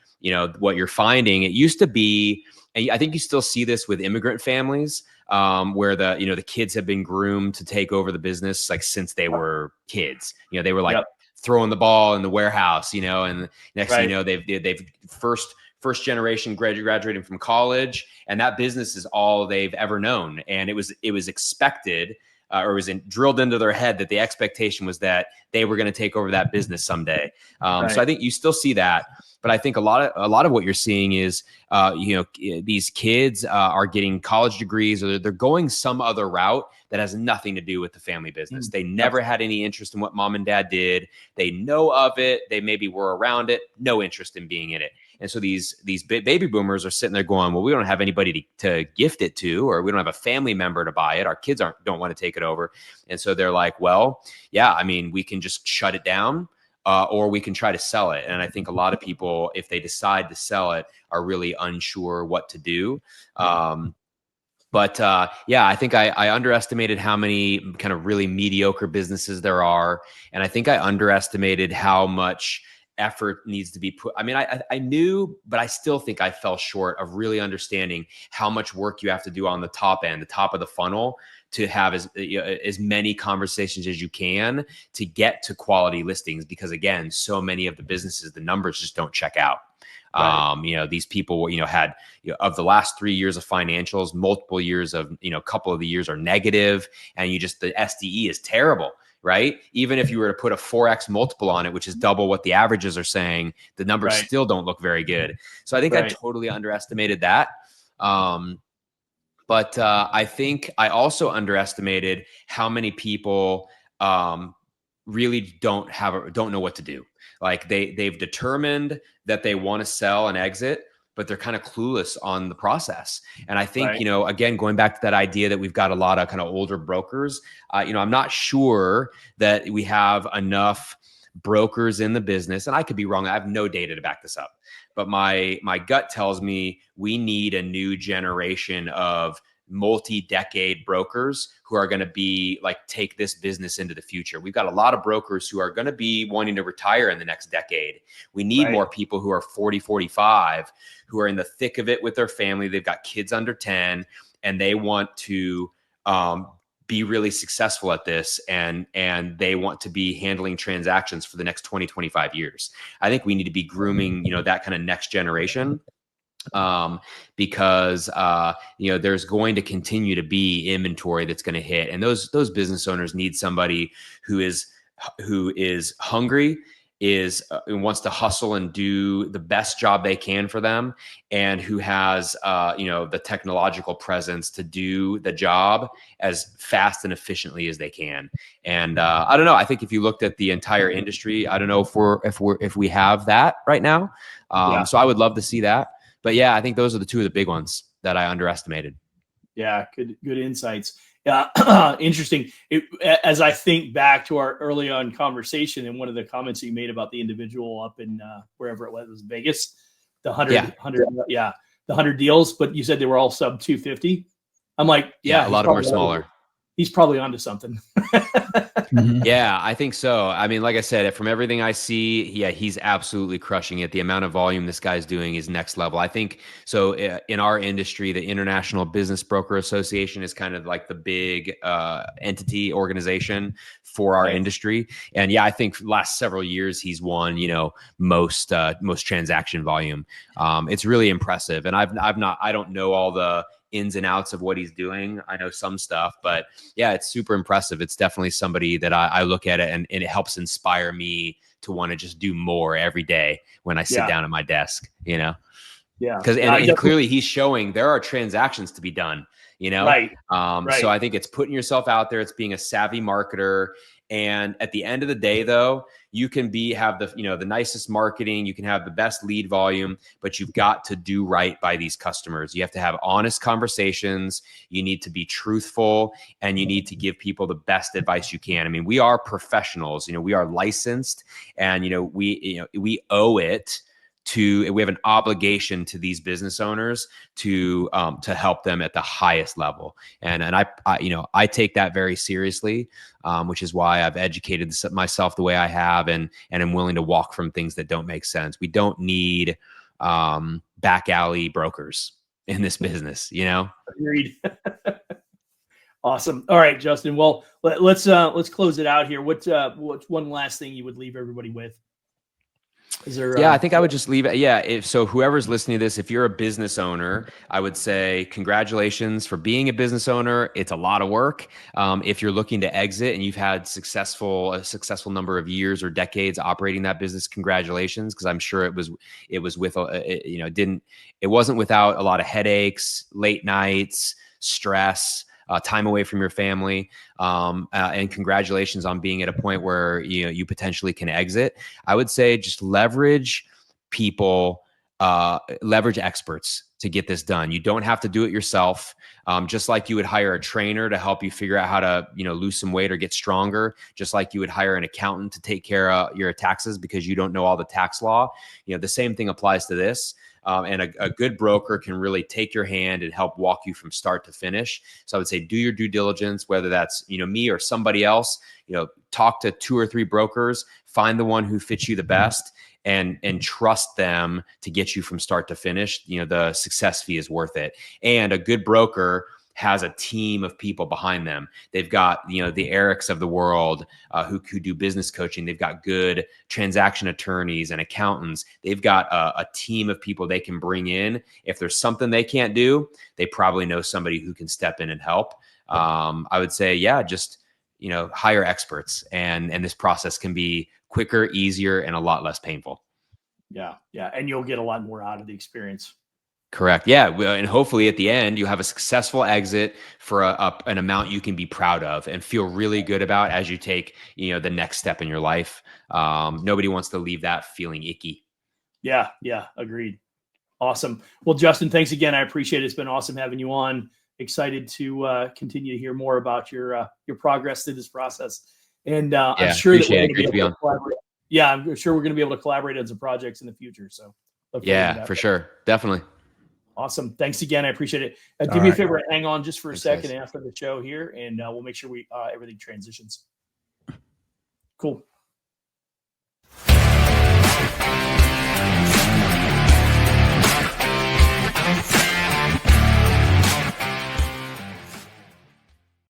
what you're finding, it used to be, and I think you still see this with immigrant families, where the kids have been groomed to take over the business, like, since they were kids. They were like throwing the ball in the warehouse, and next thing you know, they've first generation graduating from college, and that business is all they've ever known. And it was expected, or was drilled into their head, that the expectation was that they were going to take over that business someday. So I think you still see that, but I think a lot of what you're seeing is, these kids are getting college degrees, or they're going some other route that has nothing to do with the family business. They never had any interest in what mom and dad did. They know of it. They maybe were around it, no interest in being in it. And so these baby boomers are sitting there going, well, we don't have anybody to gift it to, or we don't have a family member to buy it. Our kids don't want to take it over. And so they're like, well, yeah, I mean, we can just shut it down, or we can try to sell it. And I think a lot of people, if they decide to sell it, are really unsure what to do. But I think I underestimated how many kind of really mediocre businesses there are. And I think I underestimated how much effort needs to be put. I mean, I knew, but I still think I fell short of really understanding how much work you have to do on the top end, the top of the funnel, to have as many conversations as you can to get to quality listings. Because again, so many of the businesses, the numbers just don't check out. Right. These people, had, of the last 3 years of financials, multiple years of, a couple of the years are negative, and the SDE is terrible. right? Even if you were to put a 4x multiple on it, which is double what the averages are saying, the numbers still don't look very good. So I think I totally underestimated that. But I think I also underestimated how many people really don't know what to do. Like they've determined that they want to sell and exit, but they're kind of clueless on the process. And I think, again, going back to that idea that we've got a lot of kind of older brokers, I'm not sure that we have enough brokers in the business. And I could be wrong. I have no data to back this up. But my gut tells me we need a new generation of multi-decade brokers who are going to be like, take this business into the future. We've got a lot of brokers who are going to be wanting to retire in the next decade. We need more people who are 40, 45, who are in the thick of it with their family. They've got kids under 10 and they want to be really successful at this. And they want to be handling transactions for the next 20, 25 years. I think we need to be grooming, that kind of next generation. Because there's going to continue to be inventory that's going to hit, and those business owners need somebody who is hungry, wants to hustle and do the best job they can for them, and who has the technological presence to do the job as fast and efficiently as they can. And I don't know. I think if you looked at the entire industry, I don't know if we have that right now. So I would love to see that. But yeah, I think those are the two of the big ones that I underestimated. Yeah, good insights. Yeah, interesting. As I think back to our early on conversation and one of the comments that you made about the individual up in wherever it was, Vegas, the 100 deals, but you said they were all sub 250. I'm like, a lot of them are smaller. He's probably onto something. Yeah, I think so. I mean, like I said, from everything I see, he's absolutely crushing it. The amount of volume this guy's doing is next level. I think so. In our industry, the International Business Broker Association is kind of like the big entity organization for our industry. And yeah, I think last several years he's won, most transaction volume. It's really impressive. And I don't know all the ins and outs of what he's doing. I know some stuff, but yeah, it's super impressive. It's definitely somebody that I look at it and it helps inspire me to want to just do more every day when I sit down at my desk, Yeah. Because clearly he's showing there are transactions to be done, Right. So I think it's putting yourself out there. It's being a savvy marketer. And at the end of the day, though, you can have the nicest marketing, you can have the best lead volume, but you've got to do right by these customers. You have to have honest conversations. You need to be truthful, and you need to give people the best advice you can. I mean, we are professionals. We are licensed, and we owe it to. We have an obligation to these business owners to help them at the highest level, and I take that very seriously, which is why I've educated myself the way I have, and I'm willing to walk from things that don't make sense. We don't need back alley brokers in this business, Agreed. Awesome. All right, Justin. Well, let's close it out here. What's one last thing you would leave everybody with? Is there, I think I would just leave it. Yeah. If whoever's listening to this, if you're a business owner, I would say congratulations for being a business owner. It's a lot of work. If you're looking to exit and you've had a successful number of years or decades operating that business, congratulations. Cause I'm sure it wasn't without a lot of headaches, late nights, stress, time away from your family, and congratulations on being at a point where you potentially can exit. I would say just leverage people, leverage experts to get this done. You don't have to do it yourself. Just like you would hire a trainer to help you figure out how to lose some weight or get stronger. Just like you would hire an accountant to take care of your taxes because you don't know all the tax law. The same thing applies to this. And a good broker can really take your hand and help walk you from start to finish. So I would say do your due diligence, whether that's me or somebody else. Talk to 2 or 3 brokers, find the one who fits you the best, and trust them to get you from start to finish. The success fee is worth it. And a good broker has a team of people behind them. They've got, the Erics of the world who do business coaching. They've got good transaction attorneys and accountants. They've got a team of people they can bring in. If there's something they can't do, they probably know somebody who can step in and help. I would say, just hire experts, and this process can be quicker, easier, and a lot less painful. Yeah. Yeah. And you'll get a lot more out of the experience. Correct. Yeah. And hopefully at the end, you have a successful exit for an amount you can be proud of and feel really good about as you take, the next step in your life. Nobody wants to leave that feeling icky. Yeah. Yeah. Agreed. Awesome. Well, Justin, thanks again. I appreciate it. It's been awesome having you on. Excited to continue to hear more about your progress through this process. And I'm sure that we're going to be able to collaborate. Yeah, I'm sure we're going to be able to collaborate on some projects in the future. So yeah, for sure. Definitely. Awesome. Thanks again. I appreciate it. Do me a favor, hang on just for a second after the show here, and we'll make sure everything transitions. Cool.